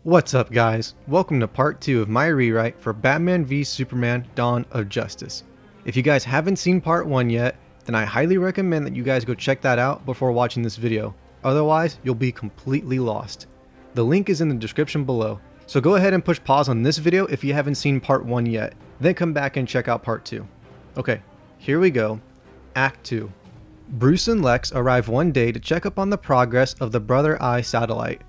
What's up guys, welcome to part 2 of my rewrite for Batman v Superman Dawn of Justice. If you guys haven't seen part 1 yet, then I highly recommend that you guys go check that out before watching this video, otherwise you'll be completely lost. The link is in the description below, so go ahead and push pause on this video if you haven't seen part 1 yet, then come back and check out part 2. Okay, here we go, Act 2. Bruce and Lex arrive one day to check up on the progress of the Brother Eye satellite.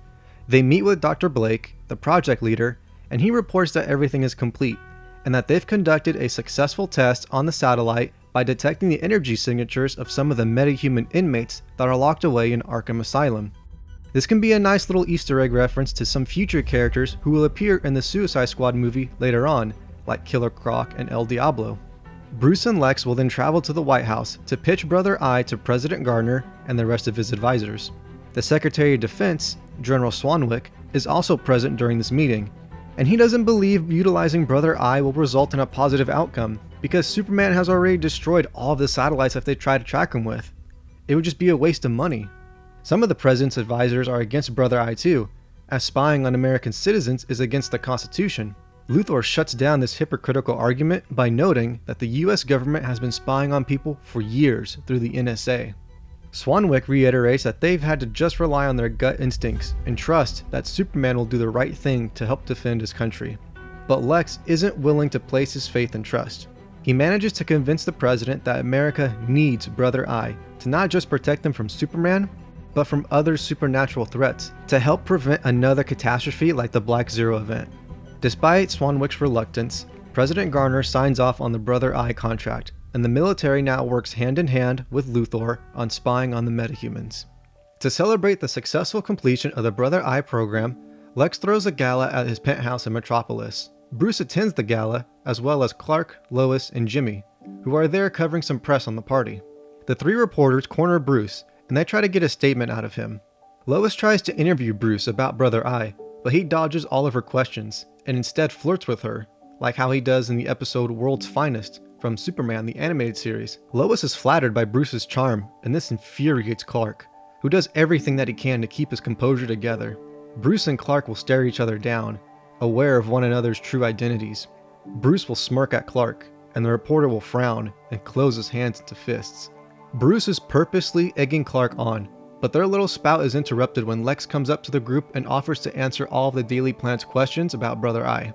They meet with Dr. Blake, the project leader, and he reports that everything is complete, and that they've conducted a successful test on the satellite by detecting the energy signatures of some of the metahuman inmates that are locked away in Arkham Asylum. This can be a nice little Easter egg reference to some future characters who will appear in the Suicide Squad movie later on, like Killer Croc and El Diablo. Bruce and Lex will then travel to the White House to pitch Brother Eye to President Gardner and the rest of his advisors. The Secretary of Defense, General Swanwick, is also present during this meeting, and he doesn't believe utilizing Brother Eye will result in a positive outcome because Superman has already destroyed all of the satellites that they try to track him with. It would just be a waste of money. Some of the President's advisors are against Brother Eye too, as spying on American citizens is against the Constitution. Luthor shuts down this hypocritical argument by noting that the US government has been spying on people for years through the NSA. Swanwick reiterates that they've had to just rely on their gut instincts and trust that Superman will do the right thing to help defend his country. But Lex isn't willing to place his faith and trust. He manages to convince the president that America needs Brother Eye to not just protect them from Superman, but from other supernatural threats to help prevent another catastrophe like the Black Zero event. Despite Swanwick's reluctance, President Gardner signs off on the Brother Eye contract, and the military now works hand in hand with Luthor on spying on the metahumans. To celebrate the successful completion of the Brother Eye program, Lex throws a gala at his penthouse in Metropolis. Bruce attends the gala, as well as Clark, Lois, and Jimmy, who are there covering some press on the party. The three reporters corner Bruce, and they try to get a statement out of him. Lois tries to interview Bruce about Brother Eye, but he dodges all of her questions, and instead flirts with her, like how he does in the episode World's Finest, from Superman the Animated Series. Lois is flattered by Bruce's charm, and this infuriates Clark, who does everything that he can to keep his composure together. Bruce and Clark will stare each other down, aware of one another's true identities. Bruce will smirk at Clark, and the reporter will frown and close his hands into fists. Bruce is purposely egging Clark on, but their little spout is interrupted when Lex comes up to the group and offers to answer all of the Daily Planet's questions about Brother Eye,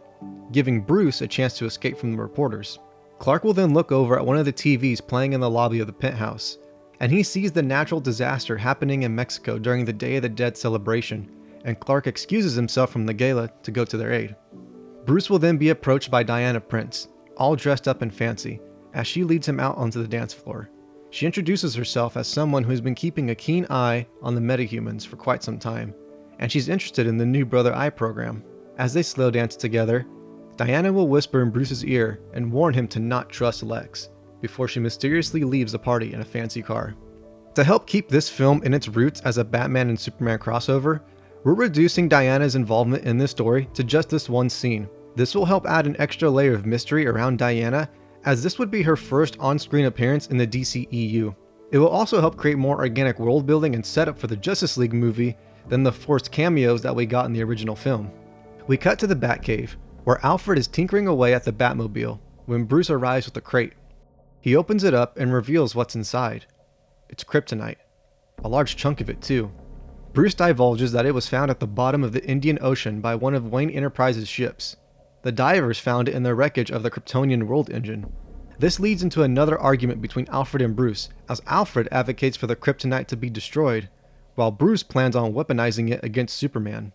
giving Bruce a chance to escape from the reporters. Clark will then look over at one of the TVs playing in the lobby of the penthouse, and he sees the natural disaster happening in Mexico during the Day of the Dead celebration, and Clark excuses himself from the gala to go to their aid. Bruce will then be approached by Diana Prince, all dressed up and fancy, as she leads him out onto the dance floor. She introduces herself as someone who has been keeping a keen eye on the metahumans for quite some time, and she's interested in the new Brother Eye program. As they slow dance together, Diana will whisper in Bruce's ear and warn him to not trust Lex, before she mysteriously leaves the party in a fancy car. To help keep this film in its roots as a Batman and Superman crossover, we're reducing Diana's involvement in this story to just this one scene. This will help add an extra layer of mystery around Diana, as this would be her first on-screen appearance in the DCEU. It will also help create more organic world building and setup for the Justice League movie than the forced cameos that we got in the original film. We cut to the Batcave, where Alfred is tinkering away at the Batmobile when Bruce arrives with a crate. He opens it up and reveals what's inside. It's kryptonite. A large chunk of it too. Bruce divulges that it was found at the bottom of the Indian Ocean by one of Wayne Enterprises' ships. The divers found it in the wreckage of the Kryptonian world engine. This leads into another argument between Alfred and Bruce, as Alfred advocates for the kryptonite to be destroyed, while Bruce plans on weaponizing it against Superman.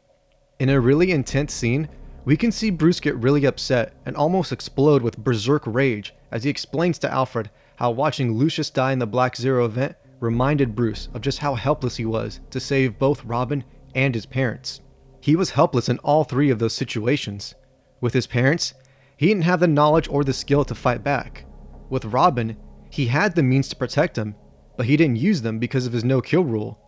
In a really intense scene, we can see Bruce get really upset and almost explode with berserk rage as he explains to Alfred how watching Lucius die in the Black Zero event reminded Bruce of just how helpless he was to save both Robin and his parents. He was helpless in all three of those situations. With his parents, he didn't have the knowledge or the skill to fight back. With Robin, he had the means to protect him, but he didn't use them because of his no-kill rule.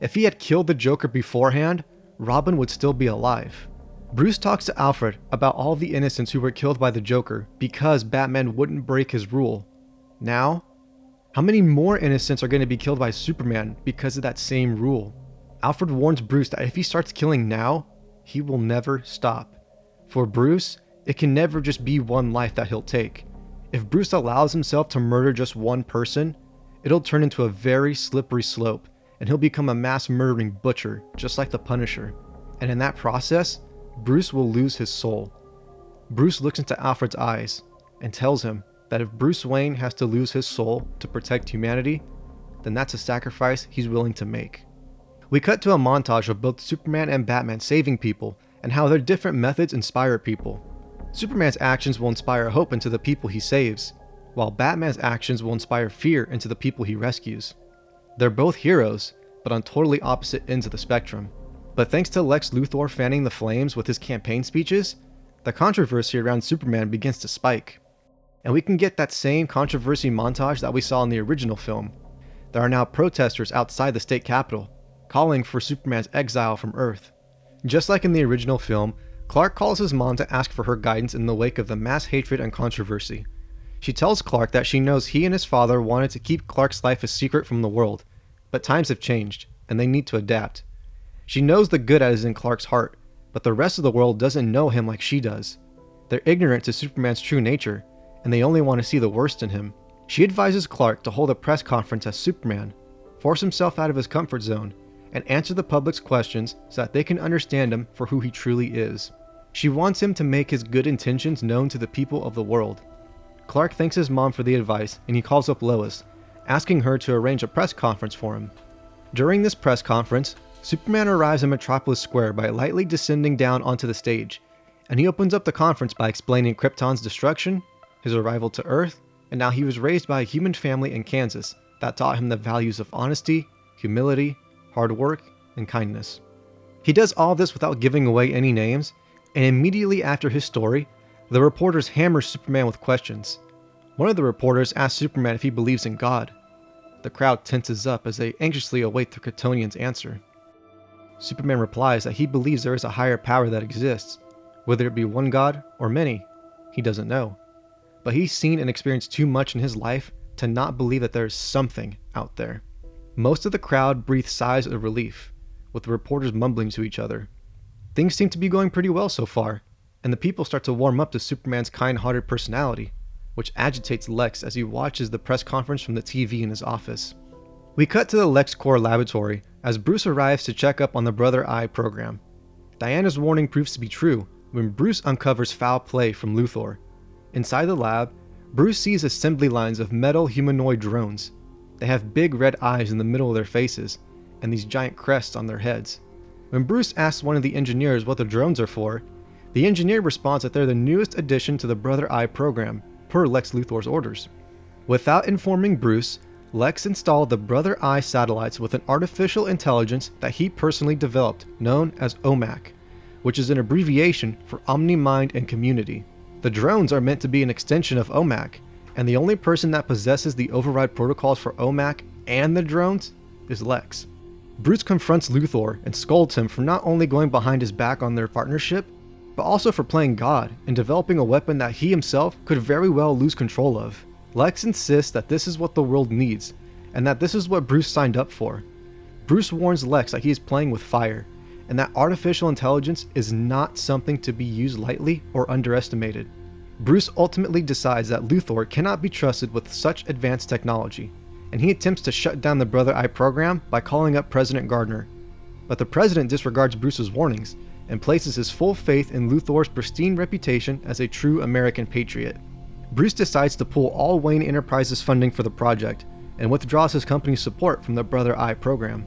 If he had killed the Joker beforehand, Robin would still be alive. Bruce talks to Alfred about all the innocents who were killed by the Joker because Batman wouldn't break his rule. Now, how many more innocents are going to be killed by Superman because of that same rule? Alfred warns Bruce that if he starts killing now, he will never stop. For Bruce, it can never just be one life that he'll take. If Bruce allows himself to murder just one person, it'll turn into a very slippery slope, and he'll become a mass murdering butcher, just like the Punisher. And in that process, Bruce will lose his soul. Bruce looks into Alfred's eyes and tells him that if Bruce Wayne has to lose his soul to protect humanity, then that's a sacrifice he's willing to make. We cut to a montage of both Superman and Batman saving people and how their different methods inspire people. Superman's actions will inspire hope into the people he saves, while Batman's actions will inspire fear into the people he rescues. They're both heroes, but on totally opposite ends of the spectrum. But thanks to Lex Luthor fanning the flames with his campaign speeches, the controversy around Superman begins to spike. And we can get that same controversy montage that we saw in the original film. There are now protesters outside the state capitol, calling for Superman's exile from Earth. Just like in the original film, Clark calls his mom to ask for her guidance in the wake of the mass hatred and controversy. She tells Clark that she knows he and his father wanted to keep Clark's life a secret from the world, but times have changed, and they need to adapt. She knows the good that is in Clark's heart, but the rest of the world doesn't know him like she does. They're ignorant to Superman's true nature, and they only want to see the worst in him. She advises Clark to hold a press conference as Superman, force himself out of his comfort zone, and answer the public's questions so that they can understand him for who he truly is. She wants him to make his good intentions known to the people of the world. Clark thanks his mom for the advice, and he calls up Lois, asking her to arrange a press conference for him. During this press conference, Superman arrives in Metropolis Square by lightly descending down onto the stage, and he opens up the conference by explaining Krypton's destruction, his arrival to Earth, and how he was raised by a human family in Kansas that taught him the values of honesty, humility, hard work, and kindness. He does all this without giving away any names, and immediately after his story, the reporters hammer Superman with questions. One of the reporters asks Superman if he believes in God. The crowd tenses up as they anxiously await the Kryptonian's answer. Superman replies that he believes there is a higher power that exists. Whether it be one God or many, he doesn't know. But he's seen and experienced too much in his life to not believe that there is something out there. Most of the crowd breathe sighs of relief, with the reporters mumbling to each other. Things seem to be going pretty well so far, and the people start to warm up to Superman's kind-hearted personality, which agitates Lex as he watches the press conference from the TV in his office. We cut to the LexCorp laboratory as Bruce arrives to check up on the Brother Eye program. Diana's warning proves to be true when Bruce uncovers foul play from Luthor. Inside the lab, Bruce sees assembly lines of metal humanoid drones. They have big red eyes in the middle of their faces, and these giant crests on their heads. When Bruce asks one of the engineers what the drones are for, the engineer responds that they're the newest addition to the Brother Eye program, per Lex Luthor's orders. Without informing Bruce, Lex installed the Brother Eye satellites with an artificial intelligence that he personally developed, known as OMAC, which is an abbreviation for Omni Mind and Community. The drones are meant to be an extension of OMAC, and the only person that possesses the override protocols for OMAC and the drones is Lex. Bruce confronts Luthor and scolds him for not only going behind his back on their partnership, but also for playing God and developing a weapon that he himself could very well lose control of. Lex insists that this is what the world needs, and that this is what Bruce signed up for. Bruce warns Lex that he is playing with fire, and that artificial intelligence is not something to be used lightly or underestimated. Bruce ultimately decides that Luthor cannot be trusted with such advanced technology, and he attempts to shut down the Brother Eye program by calling up President Gardner. But the president disregards Bruce's warnings and places his full faith in Luthor's pristine reputation as a true American patriot. Bruce decides to pull all Wayne Enterprises funding for the project and withdraws his company's support from the Brother Eye program.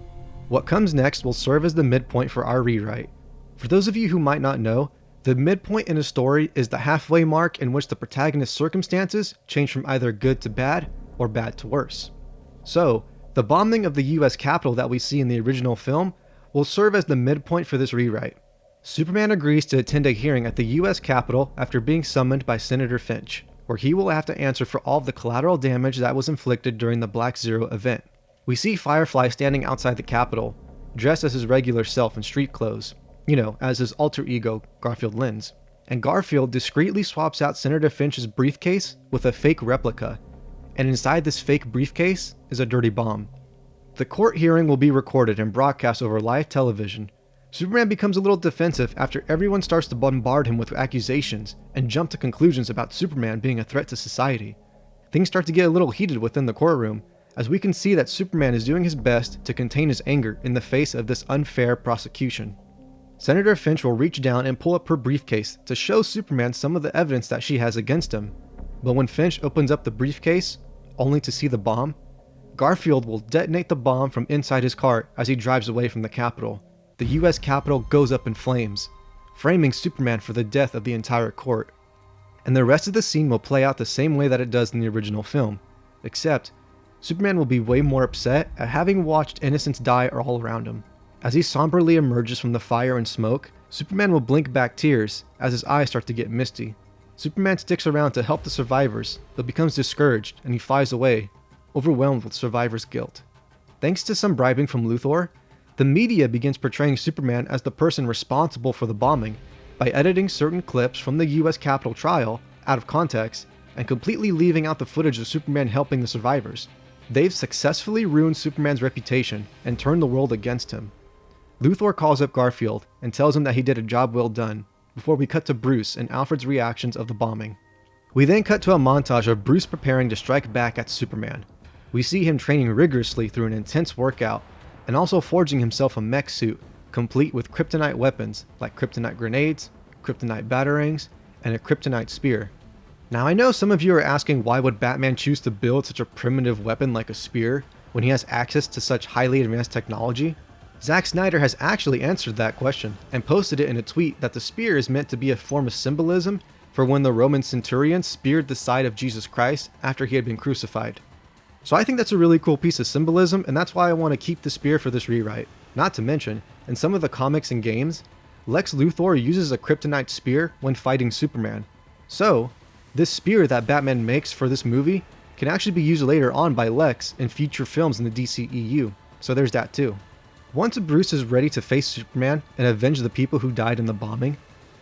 What comes next will serve as the midpoint for our rewrite. For those of you who might not know, the midpoint in a story is the halfway mark in which the protagonist's circumstances change from either good to bad or bad to worse. So, the bombing of the US Capitol that we see in the original film will serve as the midpoint for this rewrite. Superman agrees to attend a hearing at the US Capitol after being summoned by Senator Finch, where he will have to answer for all of the collateral damage that was inflicted during the Black Zero event. We see Firefly standing outside the Capitol, dressed as his regular self in street clothes, as his alter ego, Garfield Lens. And Garfield discreetly swaps out Senator Finch's briefcase with a fake replica, and inside this fake briefcase is a dirty bomb. The court hearing will be recorded and broadcast over live television, Superman becomes a little defensive after everyone starts to bombard him with accusations and jump to conclusions about Superman being a threat to society. Things start to get a little heated within the courtroom, as we can see that Superman is doing his best to contain his anger in the face of this unfair prosecution. Senator Finch will reach down and pull up her briefcase to show Superman some of the evidence that she has against him, but when Finch opens up the briefcase, only to see the bomb, Garfield will detonate the bomb from inside his car as he drives away from the Capitol. The US Capitol goes up in flames, framing Superman for the death of the entire court. And the rest of the scene will play out the same way that it does in the original film, except Superman will be way more upset at having watched innocents die all around him. As he somberly emerges from the fire and smoke, Superman will blink back tears as his eyes start to get misty. Superman sticks around to help the survivors, but becomes discouraged and he flies away, overwhelmed with survivors' guilt. Thanks to some bribing from Luthor, the media begins portraying Superman as the person responsible for the bombing by editing certain clips from the US Capitol trial out of context and completely leaving out the footage of Superman helping the survivors. They've successfully ruined Superman's reputation and turned the world against him. Luthor calls up Garfield and tells him that he did a job well done, before we cut to Bruce and Alfred's reactions of the bombing. We then cut to a montage of Bruce preparing to strike back at Superman. We see him training rigorously through an intense workout and also forging himself a mech suit complete with kryptonite weapons like kryptonite grenades, kryptonite batarangs, and a kryptonite spear. Now I know some of you are asking why would Batman choose to build such a primitive weapon like a spear when he has access to such highly advanced technology? Zack Snyder has actually answered that question and posted it in a tweet that the spear is meant to be a form of symbolism for when the Roman centurion speared the side of Jesus Christ after he had been crucified. So I think that's a really cool piece of symbolism, and that's why I want to keep the spear for this rewrite. Not to mention, in some of the comics and games, Lex Luthor uses a kryptonite spear when fighting Superman. So, this spear that Batman makes for this movie can actually be used later on by Lex in future films in the DCEU, so there's that too. Once Bruce is ready to face Superman and avenge the people who died in the bombing,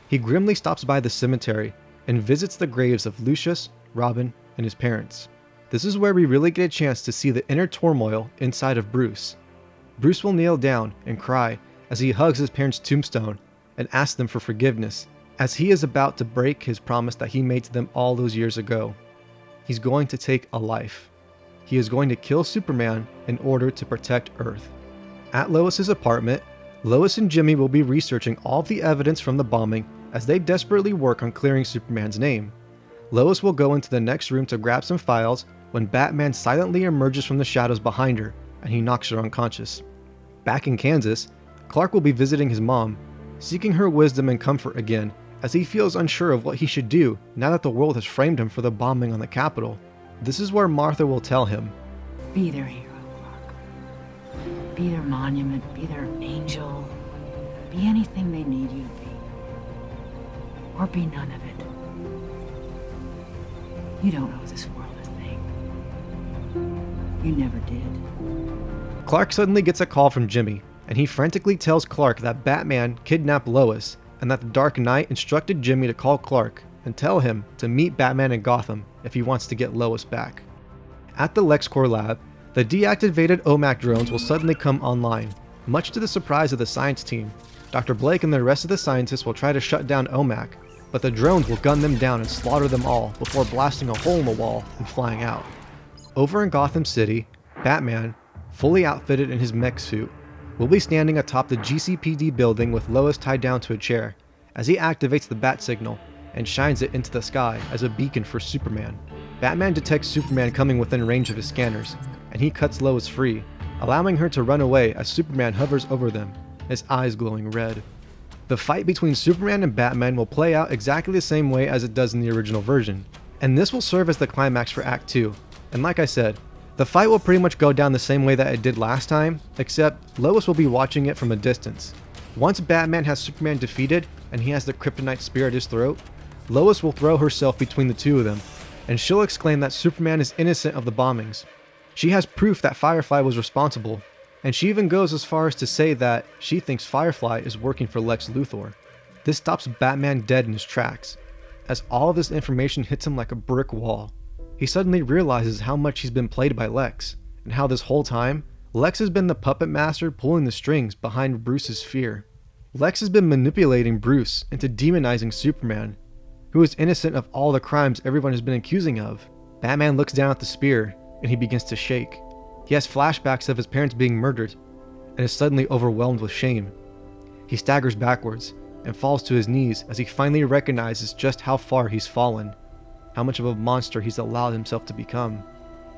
he grimly stops by the cemetery and visits the graves of Lucius, Robin, and his parents. This is where we really get a chance to see the inner turmoil inside of Bruce. Bruce will kneel down and cry as he hugs his parents' tombstone and asks them for forgiveness, as he is about to break his promise that he made to them all those years ago. He's going to take a life. He is going to kill Superman in order to protect Earth. At Lois's apartment, Lois and Jimmy will be researching all of the evidence from the bombing as they desperately work on clearing Superman's name. Lois will go into the next room to grab some files when Batman silently emerges from the shadows behind her and he knocks her unconscious. Back in Kansas, Clark will be visiting his mom, seeking her wisdom and comfort again as he feels unsure of what he should do now that the world has framed him for the bombing on the Capitol. This is where Martha will tell him, "Be their hero, Clark. Be their monument, be their angel. Be anything they need you to be. Or be none of it. You don't owe this world a thing. You never did." Clark suddenly gets a call from Jimmy, and he frantically tells Clark that Batman kidnapped Lois and that the Dark Knight instructed Jimmy to call Clark and tell him to meet Batman in Gotham if he wants to get Lois back. At the LexCorp lab, the deactivated OMAC drones will suddenly come online, much to the surprise of the science team. Dr. Blake and the rest of the scientists will try to shut down OMAC, but the drones will gun them down and slaughter them all before blasting a hole in the wall and flying out. Over in Gotham City, Batman, fully outfitted in his mech suit, will be standing atop the GCPD building with Lois tied down to a chair as he activates the bat signal and shines it into the sky as a beacon for Superman. Batman detects Superman coming within range of his scanners, and he cuts Lois free, allowing her to run away as Superman hovers over them, his eyes glowing red. The fight between Superman and Batman will play out exactly the same way as it does in the original version, and this will serve as the climax for Act 2. And like I said, the fight will pretty much go down the same way that it did last time, except Lois will be watching it from a distance. Once Batman has Superman defeated and he has the kryptonite spear at his throat, Lois will throw herself between the two of them, and she'll exclaim that Superman is innocent of the bombings. She has proof that Firefly was responsible, and she even goes as far as to say that she thinks Firefly is working for Lex Luthor. This stops Batman dead in his tracks, as all of this information hits him like a brick wall. He suddenly realizes how much he's been played by Lex, and how this whole time, Lex has been the puppet master pulling the strings behind Bruce's fear. Lex has been manipulating Bruce into demonizing Superman, who is innocent of all the crimes everyone has been accusing of. Batman looks down at the spear, and he begins to shake. He has flashbacks of his parents being murdered, and is suddenly overwhelmed with shame. He staggers backwards, and falls to his knees as he finally recognizes just how far he's fallen, how much of a monster he's allowed himself to become.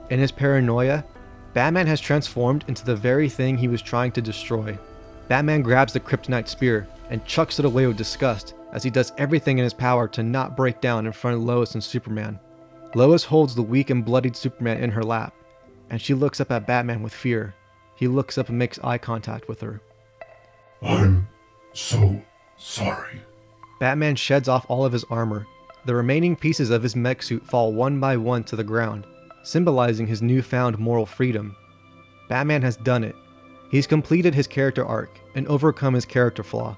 In his paranoia, Batman has transformed into the very thing he was trying to destroy. Batman grabs the kryptonite spear and chucks it away with disgust as he does everything in his power to not break down in front of Lois and Superman. Lois holds the weak and bloodied Superman in her lap, and she looks up at Batman with fear. He looks up and makes eye contact with her. I'm so sorry. Batman sheds off all of his armor. The remaining pieces of his mech suit fall one by one to the ground, symbolizing his newfound moral freedom. Batman has done it. He's completed his character arc and overcome his character flaw.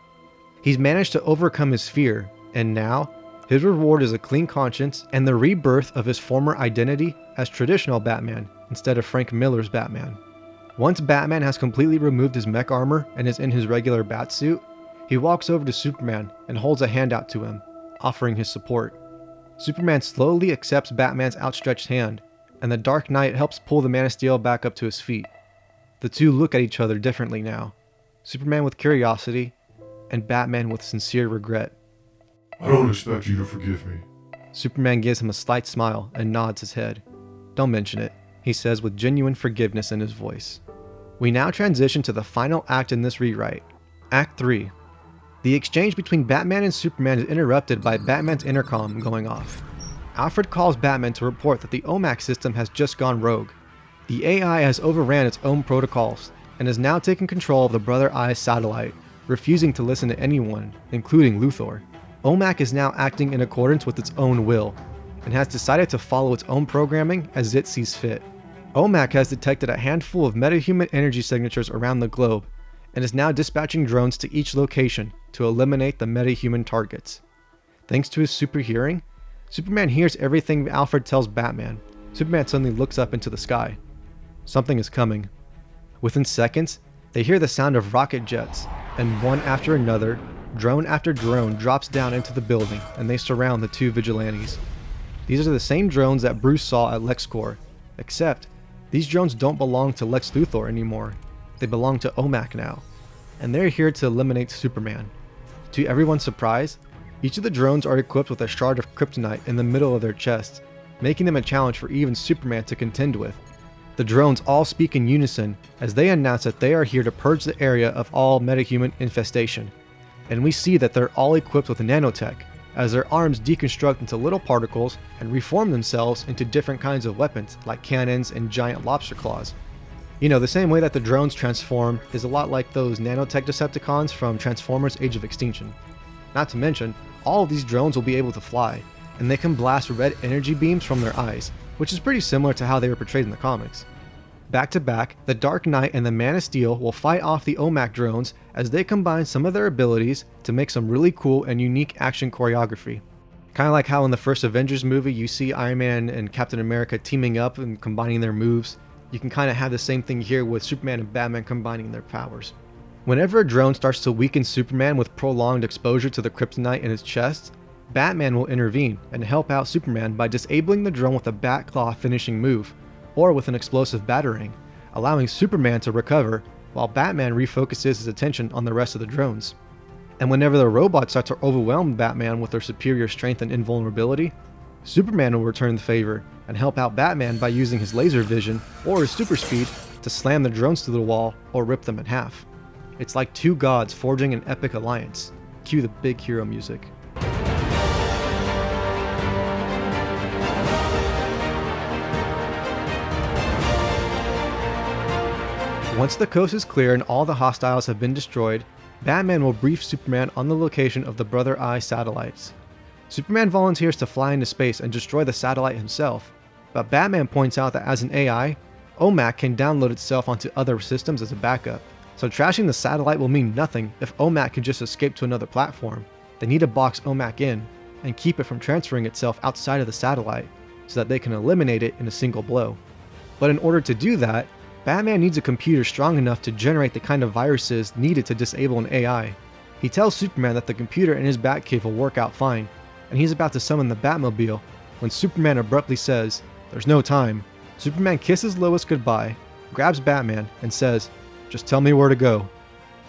He's managed to overcome his fear, and now, his reward is a clean conscience and the rebirth of his former identity as traditional Batman instead of Frank Miller's Batman. Once Batman has completely removed his mech armor and is in his regular Batsuit, he walks over to Superman and holds a hand out to him, offering his support. Superman slowly accepts Batman's outstretched hand, and the Dark Knight helps pull the Man of Steel back up to his feet. The two look at each other differently now, Superman with curiosity, and Batman with sincere regret. I don't expect you to forgive me. Superman gives him a slight smile and nods his head. Don't mention it, he says with genuine forgiveness in his voice. We now transition to the final act in this rewrite, Act 3. The exchange between Batman and Superman is interrupted by Batman's intercom going off. Alfred calls Batman to report that the OMAC system has just gone rogue. The AI has overran its own protocols and has now taken control of the Brother Eye's satellite, refusing to listen to anyone, including Luthor. OMAC is now acting in accordance with its own will, and has decided to follow its own programming as it sees fit. OMAC has detected a handful of metahuman energy signatures around the globe, and is now dispatching drones to each location to eliminate the metahuman targets. Thanks to his super hearing, Superman hears everything Alfred tells Batman. Superman suddenly looks up into the sky. Something is coming. Within seconds, they hear the sound of rocket jets, and one after another, drone after drone drops down into the building, and they surround the two vigilantes. These are the same drones that Bruce saw at LexCorp, except these drones don't belong to Lex Luthor anymore. They belong to OMAC now, and they're here to eliminate Superman. To everyone's surprise, each of the drones are equipped with a shard of kryptonite in the middle of their chests, making them a challenge for even Superman to contend with. The drones all speak in unison as they announce that they are here to purge the area of all metahuman infestation. And we see that they're all equipped with nanotech, as their arms deconstruct into little particles and reform themselves into different kinds of weapons like cannons and giant lobster claws. You know, the same way that the drones transform is a lot like those nanotech Decepticons from Transformers Age of Extinction. Not to mention, all of these drones will be able to fly, and they can blast red energy beams from their eyes, which is pretty similar to how they were portrayed in the comics. Back to back, the Dark Knight and the Man of Steel will fight off the OMAC drones as they combine some of their abilities to make some really cool and unique action choreography. Kind of like how in the first Avengers movie you see Iron Man and Captain America teaming up and combining their moves. You can kind of have the same thing here with Superman and Batman combining their powers. Whenever a drone starts to weaken Superman with prolonged exposure to the kryptonite in his chest, Batman will intervene and help out Superman by disabling the drone with a bat claw finishing move, or with an explosive batarang, allowing Superman to recover while Batman refocuses his attention on the rest of the drones. And whenever the robots start to overwhelm Batman with their superior strength and invulnerability, Superman will return the favor and help out Batman by using his laser vision or his super speed to slam the drones to the wall or rip them in half. It's like two gods forging an epic alliance. Cue the big hero music. Once the coast is clear and all the hostiles have been destroyed, Batman will brief Superman on the location of the Brother Eye satellites. Superman volunteers to fly into space and destroy the satellite himself, but Batman points out that as an AI, OMAC can download itself onto other systems as a backup, so trashing the satellite will mean nothing if OMAC can just escape to another platform. They need to box OMAC in and keep it from transferring itself outside of the satellite so that they can eliminate it in a single blow. But in order to do that, Batman needs a computer strong enough to generate the kind of viruses needed to disable an AI. He tells Superman that the computer in his Batcave will work out fine, and he's about to summon the Batmobile when Superman abruptly says, "There's no time." Superman kisses Lois goodbye, grabs Batman, and says, "Just tell me where to go."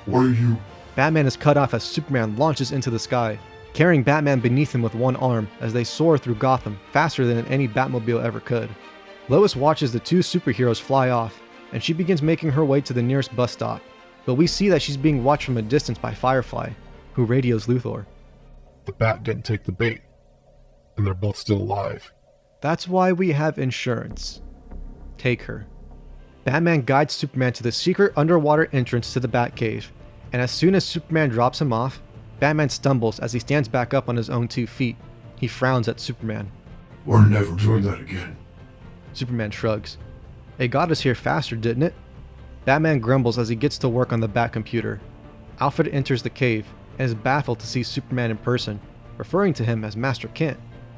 What are you? Batman is cut off as Superman launches into the sky, carrying Batman beneath him with one arm as they soar through Gotham faster than any Batmobile ever could. Lois watches the two superheroes fly off, and she begins making her way to the nearest bus stop, but we see that she's being watched from a distance by Firefly, who radios Luthor. The bat didn't take the bait, and they're both still alive. That's why we have insurance. Take her. Batman guides Superman to the secret underwater entrance to the Batcave, and as soon as Superman drops him off, Batman stumbles as he stands back up on his own 2 feet. He frowns at Superman. We're never doing that again. Superman shrugs. It got us here faster, didn't it? Batman grumbles as he gets to work on the Batcomputer. Alfred enters the cave and is baffled to see Superman in person, referring to him as Master Kent,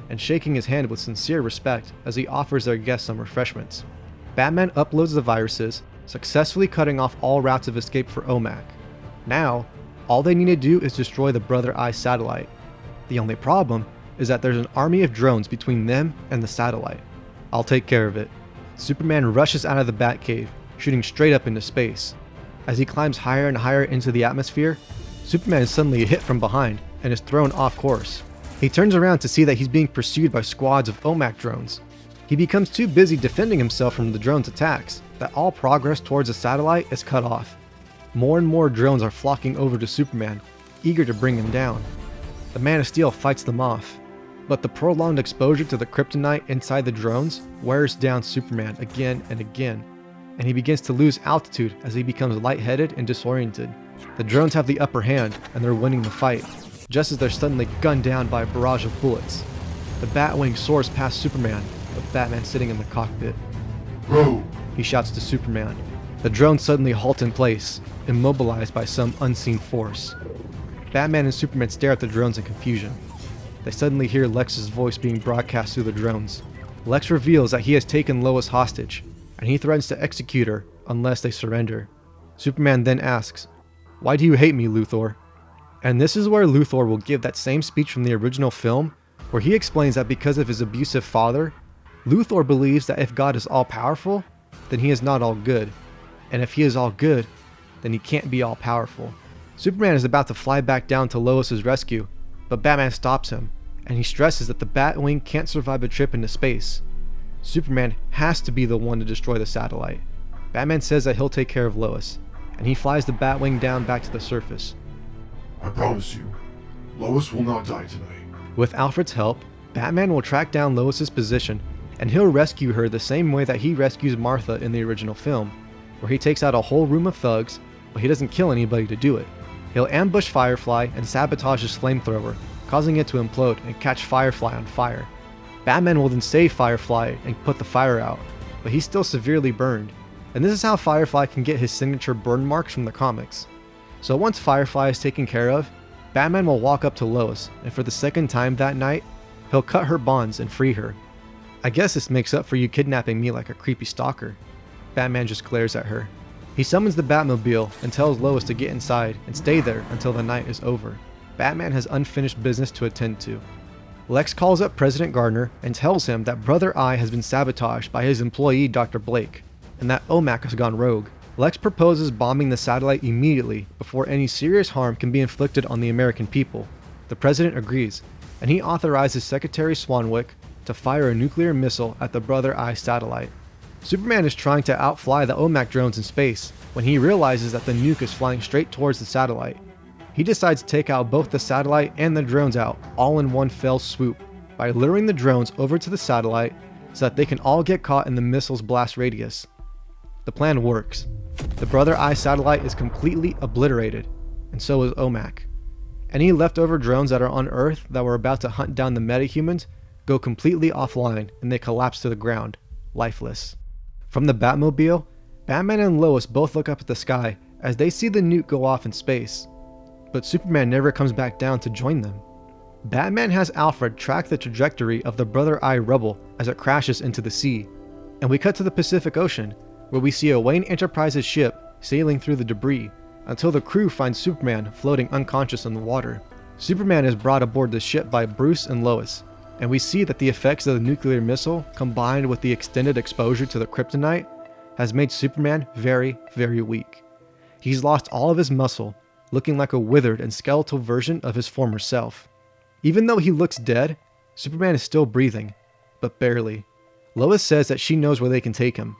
and shaking his hand with sincere respect as he offers their guests some refreshments. Batman uploads the viruses, successfully cutting off all routes of escape for OMAC. Now, all they need to do is destroy the Brother Eye satellite. The only problem is that there's an army of drones between them and the satellite. I'll take care of it. Superman rushes out of the Batcave, shooting straight up into space. As he climbs higher and higher into the atmosphere, Superman is suddenly hit from behind and is thrown off course. He turns around to see that he's being pursued by squads of OMAC drones. He becomes too busy defending himself from the drones' attacks that all progress towards the satellite is cut off. More and more drones are flocking over to Superman, eager to bring him down. The Man of Steel fights them off, but the prolonged exposure to the kryptonite inside the drones wears down Superman again and again, and he begins to lose altitude as he becomes lightheaded and disoriented. The drones have the upper hand, and they're winning the fight, just as they're suddenly gunned down by a barrage of bullets. The Batwing soars past Superman, with Batman sitting in the cockpit. Bro! He shouts to Superman. The drones suddenly halt in place, immobilized by some unseen force. Batman and Superman stare at the drones in confusion. They suddenly hear Lex's voice being broadcast through the drones. Lex reveals that he has taken Lois hostage, and he threatens to execute her unless they surrender. Superman then asks, "Why do you hate me, Luthor?" And this is where Luthor will give that same speech from the original film, where he explains that because of his abusive father, Luthor believes that if God is all-powerful, then he is not all good. And if he is all good, then he can't be all-powerful. Superman is about to fly back down to Lois's rescue, but Batman stops him, and he stresses that the Batwing can't survive a trip into space. Superman has to be the one to destroy the satellite. Batman says that he'll take care of Lois, and he flies the Batwing down back to the surface. I promise you, Lois will not die tonight. With Alfred's help, Batman will track down Lois's position, and he'll rescue her the same way that he rescues Martha in the original film, where he takes out a whole room of thugs, but he doesn't kill anybody to do it. He'll ambush Firefly and sabotage his flamethrower, causing it to implode and catch Firefly on fire. Batman will then save Firefly and put the fire out, but he's still severely burned, and this is how Firefly can get his signature burn marks from the comics. So once Firefly is taken care of, Batman will walk up to Lois, and for the second time that night, he'll cut her bonds and free her. I guess this makes up for you kidnapping me like a creepy stalker. Batman just glares at her. He summons the Batmobile and tells Lois to get inside and stay there until the night is over. Batman has unfinished business to attend to. Lex calls up President Gardner and tells him that Brother Eye has been sabotaged by his employee Dr. Blake, and that OMAC has gone rogue. Lex proposes bombing the satellite immediately before any serious harm can be inflicted on the American people. The President agrees, and he authorizes Secretary Swanwick to fire a nuclear missile at the Brother Eye satellite. Superman is trying to outfly the OMAC drones in space when he realizes that the nuke is flying straight towards the satellite. He decides to take out both the satellite and the drones out all in one fell swoop by luring the drones over to the satellite so that they can all get caught in the missile's blast radius. The plan works. The Brother Eye satellite is completely obliterated, and so is OMAC. Any leftover drones that are on Earth that were about to hunt down the metahumans go completely offline and they collapse to the ground, lifeless. From the Batmobile, Batman and Lois both look up at the sky as they see the nuke go off in space, but Superman never comes back down to join them. Batman has Alfred track the trajectory of the Brother Eye rubble as it crashes into the sea, and we cut to the Pacific Ocean, where we see a Wayne Enterprises ship sailing through the debris, until the crew finds Superman floating unconscious in the water. Superman is brought aboard the ship by Bruce and Lois, and we see that the effects of the nuclear missile combined with the extended exposure to the kryptonite has made Superman very, very weak. He's lost all of his muscle, looking like a withered and skeletal version of his former self. Even though he looks dead, Superman is still breathing, but barely. Lois says that she knows where they can take him.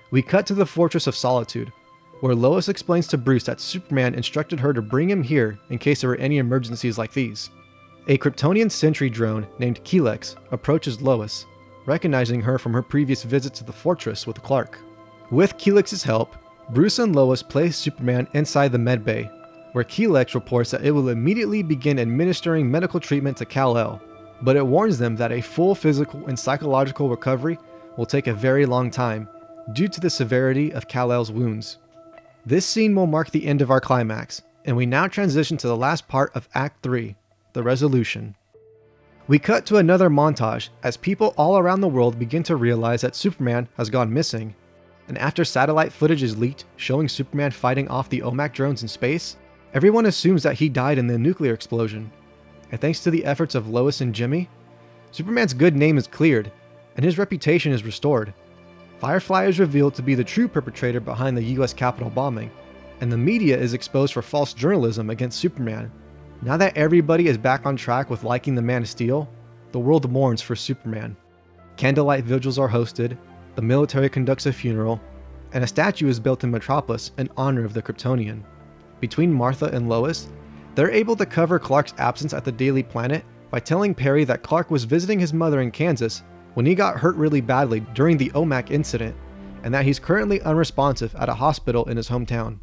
We cut to the Fortress of Solitude, where Lois explains to Bruce that Superman instructed her to bring him here in case there were any emergencies like these. A Kryptonian sentry drone named Kelex approaches Lois, recognizing her from her previous visit to the fortress with Clark. With Kelex's help, Bruce and Lois place Superman inside the medbay, where Kelex reports that it will immediately begin administering medical treatment to Kal-El, but it warns them that a full physical and psychological recovery will take a very long time due to the severity of Kal-El's wounds. This scene will mark the end of our climax, and we now transition to the last part of Act 3, the resolution. We cut to another montage as people all around the world begin to realize that Superman has gone missing, and after satellite footage is leaked showing Superman fighting off the OMAC drones in space, everyone assumes that he died in the nuclear explosion. And thanks to the efforts of Lois and Jimmy, Superman's good name is cleared, and his reputation is restored. Firefly is revealed to be the true perpetrator behind the US Capitol bombing, and the media is exposed for false journalism against Superman. Now that everybody is back on track with liking the Man of Steel, the world mourns for Superman. Candlelight vigils are hosted, the military conducts a funeral, and a statue is built in Metropolis in honor of the Kryptonian. Between Martha and Lois, they're able to cover Clark's absence at the Daily Planet by telling Perry that Clark was visiting his mother in Kansas when he got hurt really badly during the OMAC incident, and that he's currently unresponsive at a hospital in his hometown.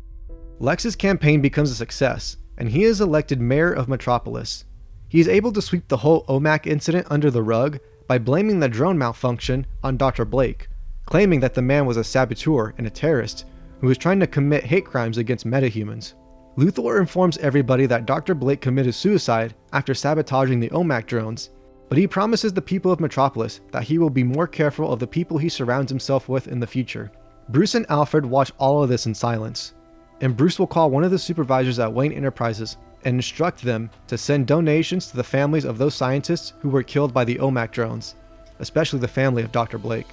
Lex's campaign becomes a success, and he is elected mayor of Metropolis. He is able to sweep the whole OMAC incident under the rug by blaming the drone malfunction on Dr. Blake, claiming that the man was a saboteur and a terrorist who was trying to commit hate crimes against metahumans. Luthor informs everybody that Dr. Blake committed suicide after sabotaging the OMAC drones, but he promises the people of Metropolis that he will be more careful of the people he surrounds himself with in the future. Bruce and Alfred watch all of this in silence, and Bruce will call one of the supervisors at Wayne Enterprises and instruct them to send donations to the families of those scientists who were killed by the OMAC drones, especially the family of Dr. Blake.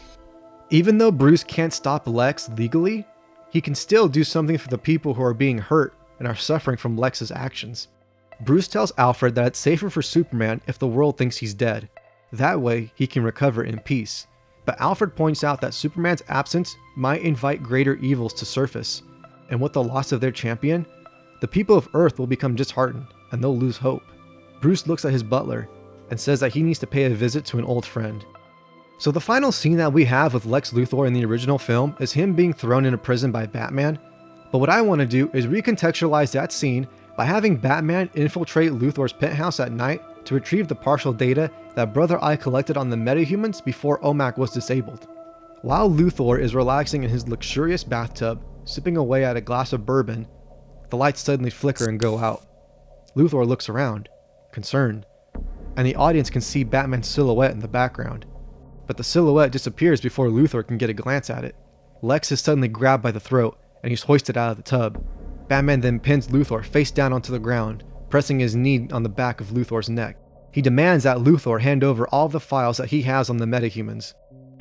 Even though Bruce can't stop Lex legally, he can still do something for the people who are being hurt and are suffering from Lex's actions. Bruce tells Alfred that it's safer for Superman if the world thinks he's dead. That way, he can recover in peace. But Alfred points out that Superman's absence might invite greater evils to surface, and with the loss of their champion, the people of Earth will become disheartened and they'll lose hope. Bruce looks at his butler and says that he needs to pay a visit to an old friend. So the final scene that we have with Lex Luthor in the original film is him being thrown into prison by Batman, but what I want to do is recontextualize that scene by having Batman infiltrate Luthor's penthouse at night to retrieve the partial data that Brother Eye collected on the metahumans before OMAC was disabled. While Luthor is relaxing in his luxurious bathtub, sipping away at a glass of bourbon, the lights suddenly flicker and go out. Luthor looks around, concerned, and the audience can see Batman's silhouette in the background. But the silhouette disappears before Luthor can get a glance at it. Lex is suddenly grabbed by the throat, and he's hoisted out of the tub. Batman then pins Luthor face down onto the ground, pressing his knee on the back of Luthor's neck. He demands that Luthor hand over all of the files that he has on the metahumans.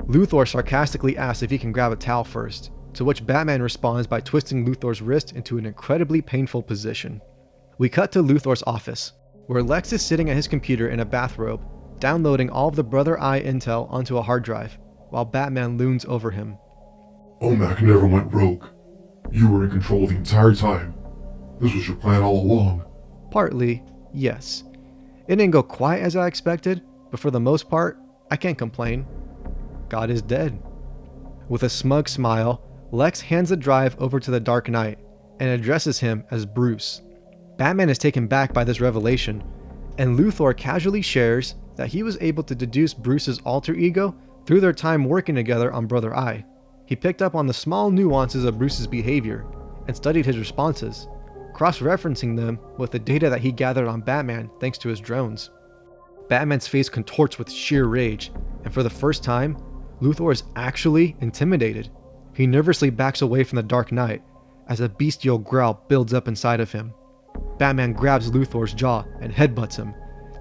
Luthor sarcastically asks if he can grab a towel first, to which Batman responds by twisting Luthor's wrist into an incredibly painful position. We cut to Luthor's office, where Lex is sitting at his computer in a bathrobe, downloading all of the Brother Eye intel onto a hard drive, while Batman looms over him. OMAC never went rogue. You were in control the entire time. This was your plan all along. Partly, yes. It didn't go quite as I expected, but for the most part, I can't complain. God is dead. With a smug smile, Lex hands the drive over to the Dark Knight and addresses him as Bruce. Batman is taken back by this revelation, and Luthor casually shares that he was able to deduce Bruce's alter ego through their time working together on Brother Eye. He picked up on the small nuances of Bruce's behavior and studied his responses, cross-referencing them with the data that he gathered on Batman thanks to his drones. Batman's face contorts with sheer rage, and for the first time, Luthor is actually intimidated. He nervously backs away from the Dark Knight, as a bestial growl builds up inside of him. Batman grabs Luthor's jaw and headbutts him,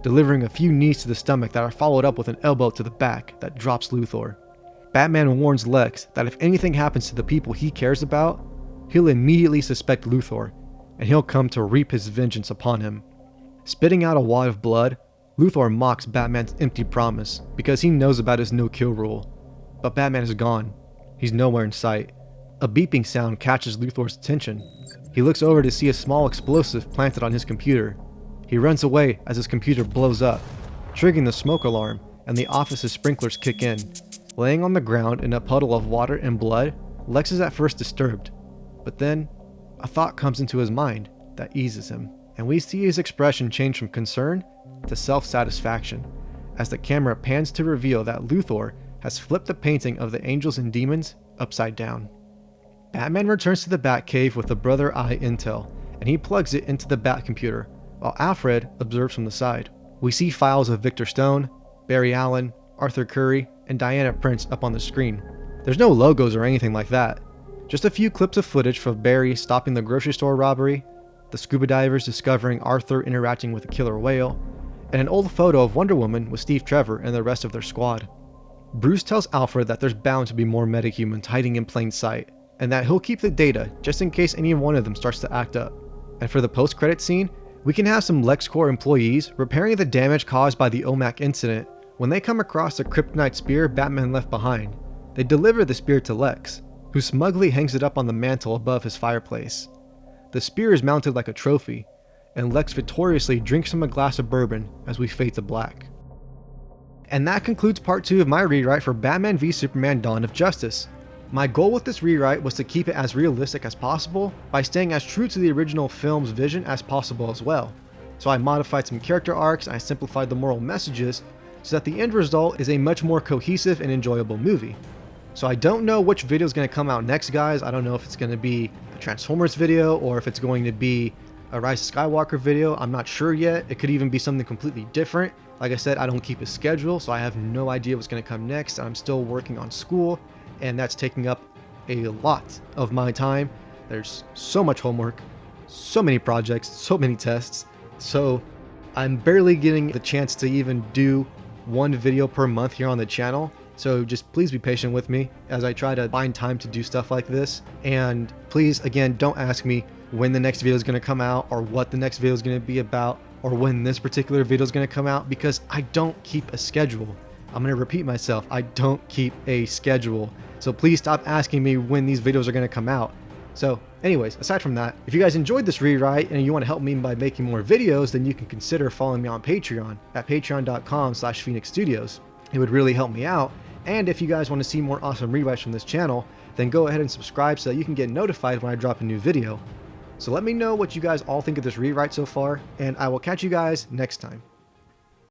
delivering a few knees to the stomach that are followed up with an elbow to the back that drops Luthor. Batman warns Lex that if anything happens to the people he cares about, he'll immediately suspect Luthor, and he'll come to reap his vengeance upon him. Spitting out a wad of blood, Luthor mocks Batman's empty promise because he knows about his no-kill rule. But Batman is gone. He's nowhere in sight. A beeping sound catches Luthor's attention. He looks over to see a small explosive planted on his computer. He runs away as his computer blows up, triggering the smoke alarm, and the office's sprinklers kick in. Laying on the ground in a puddle of water and blood, Lex is at first disturbed, but then a thought comes into his mind that eases him, and we see his expression change from concern to self-satisfaction as the camera pans to reveal that Luthor has flipped the painting of the angels and demons upside down. Batman returns to the Batcave with the Brother Eye intel, and he plugs it into the Bat computer, while Alfred observes from the side. We see files of Victor Stone, Barry Allen, Arthur Curry, and Diana Prince up on the screen. There's no logos or anything like that. Just a few clips of footage from Barry stopping the grocery store robbery, the scuba divers discovering Arthur interacting with a killer whale, and an old photo of Wonder Woman with Steve Trevor and the rest of their squad. Bruce tells Alfred that there's bound to be more metahumans hiding in plain sight, and that he'll keep the data just in case any one of them starts to act up. And for the post-credit scene, we can have some LexCorp employees repairing the damage caused by the OMAC incident when they come across the kryptonite spear Batman left behind. They deliver the spear to Lex, who smugly hangs it up on the mantle above his fireplace. The spear is mounted like a trophy, and Lex victoriously drinks from a glass of bourbon as we fade to black. And that concludes part 2 of my rewrite for Batman v Superman Dawn of Justice. My goal with this rewrite was to keep it as realistic as possible by staying as true to the original film's vision as possible as well. So I modified some character arcs and I simplified the moral messages so that the end result is a much more cohesive and enjoyable movie. So I don't know which video is going to come out next, guys. I don't know if it's going to be a Transformers video or if it's going to be a Rise of Skywalker video. I'm not sure yet. It could even be something completely different. Like I said, I don't keep a schedule, so I have no idea what's going to come next. I'm still working on school, and that's taking up a lot of my time. There's so much homework, so many projects, so many tests. So I'm barely getting the chance to even do one video per month here on the channel. So just please be patient with me as I try to find time to do stuff like this. And please, again, don't ask me when the next video is going to come out or what the next video is going to be about or when this particular video is going to come out, because I don't keep a schedule. I'm going to repeat myself. I don't keep a schedule. So please stop asking me when these videos are going to come out. So anyways, aside from that, if you guys enjoyed this rewrite and you want to help me by making more videos, then you can consider following me on Patreon at patreon.com/Phoenix Studios. It would really help me out. And if you guys want to see more awesome rewrites from this channel, then go ahead and subscribe so that you can get notified when I drop a new video. So let me know what you guys all think of this rewrite so far, and I will catch you guys next time.